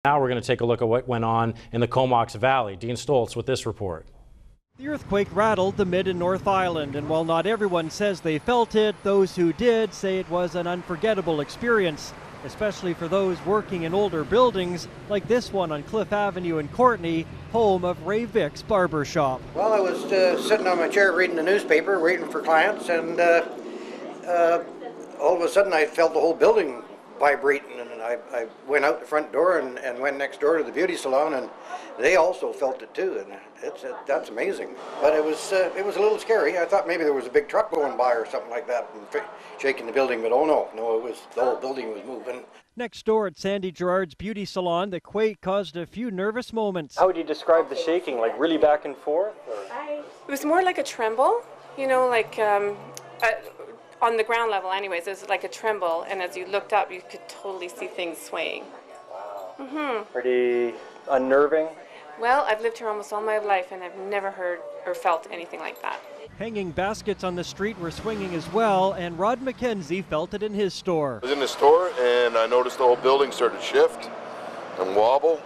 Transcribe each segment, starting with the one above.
Now we're going to take a look at what went on in the Comox Valley. Dean Stoltz with this report. The earthquake rattled the Mid and North Island, and while not everyone says they felt it, those who did say it was an unforgettable experience, especially for those working in older buildings like this one on Cliff Avenue in Courtenay, home of Ray Vick's barber shop. Well, I was sitting on my chair reading the newspaper, waiting for clients, and all of a sudden I felt the whole building vibrating, and I went out the front door and went next door to the beauty salon, and they also felt it too, and that's amazing. But it was a little scary. I thought maybe there was a big truck going by or something like that and shaking the building, but oh no, it was the whole building was moving. Next door at Sandy Gerard's beauty salon, the quake caused a few nervous moments. How would you describe the shaking? Like really back and forth? It was more like a tremble, you know, like on the ground level anyways, it was like a tremble, and as you looked up you could totally see things swaying. Wow. Pretty unnerving? Well, I've lived here almost all my life and I've never heard or felt anything like that. Hanging baskets on the street were swinging as well, and Rod McKenzie felt it in his store. I was in the store and I noticed the whole building started to shift and wobble,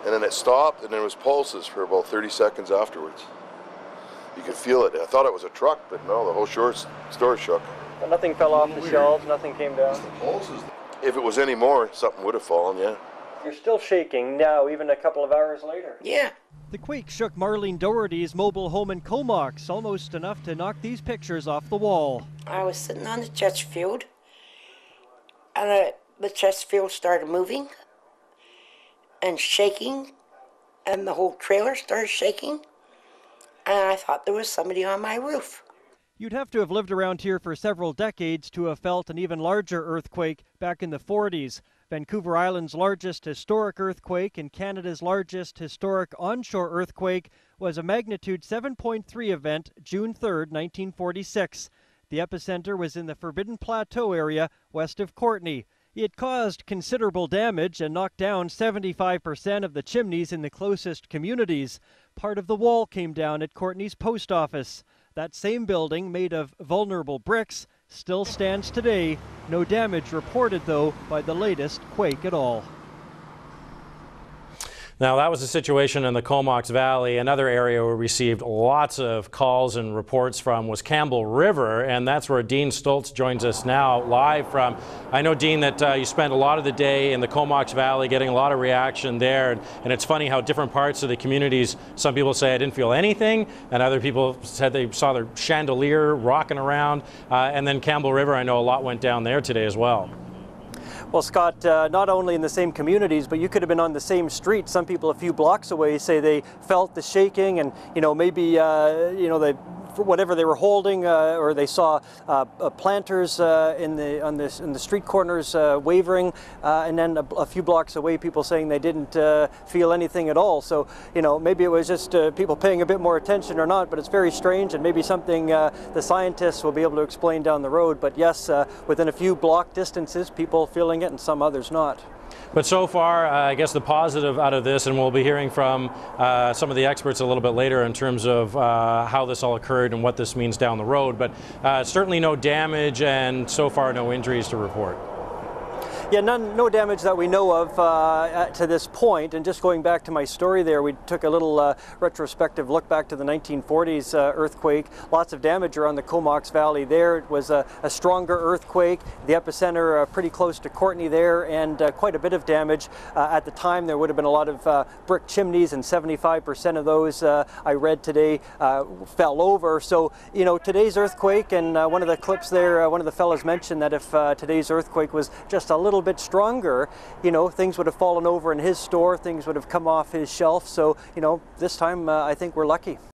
and then it stopped, and there was pulses for about 30 seconds afterwards. You could feel it. I thought it was a truck, but no, the whole store shook. But nothing fell off the shelves, nothing came down? If it was any more, something would have fallen, yeah. You're still shaking now, even a couple of hours later. Yeah. The quake shook Marlene Doherty's mobile home in Comox, almost enough to knock these pictures off the wall. I was sitting on the Chesterfield, and the Chesterfield started moving and shaking, and the whole trailer started shaking, and I thought there was somebody on my roof. You'd have to have lived around here for several decades to have felt an even larger earthquake back in the 40s. Vancouver Island's largest historic earthquake and Canada's largest historic onshore earthquake was a magnitude 7.3 event June 3, 1946. The epicenter was in the Forbidden Plateau area west of Courtenay. It caused considerable damage and knocked down 75% of the chimneys in the closest communities. Part of the wall came down at Courtenay's post office. That same building, made of vulnerable bricks, still stands today. No damage reported, though, by the latest quake at all. Now, that was the situation in the Comox Valley. Another area we received lots of calls and reports from was Campbell River, and that's where Dean Stoltz joins us now live from. I know, Dean, that you spent a lot of the day in the Comox Valley getting a lot of reaction there, and it's funny how different parts of the communities, some people say I didn't feel anything, and other people said they saw their chandelier rocking around, and then Campbell River, I know a lot went down there today as well. Well, Scott, not only in the same communities, but you could have been on the same street. Some people a few blocks away say they felt the shaking, and maybe whatever they were holding, or they saw planters in the street corners wavering, and then a few blocks away, people saying they didn't feel anything at all. So maybe it was just people paying a bit more attention or not. But it's very strange, and maybe something the scientists will be able to explain down the road. But yes, within a few block distances, people feeling it, and some others not. But so far, I guess the positive out of this, and we'll be hearing from some of the experts a little bit later in terms of how this all occurred and what this means down the road, but certainly no damage and so far no injuries to report. Yeah, no damage that we know of to this point. And just going back to my story there, we took a little retrospective look back to the 1940s earthquake. Lots of damage around the Comox Valley there. It was a stronger earthquake. The epicenter pretty close to Courtenay there, and quite a bit of damage. At the time, there would have been a lot of brick chimneys, and 75% of those, I read today, fell over. So, today's earthquake, and one of the clips there, one of the fellows mentioned that if today's earthquake was just a little bit stronger, things would have fallen over in his store, things would have come off his shelf. So, this time I think we're lucky.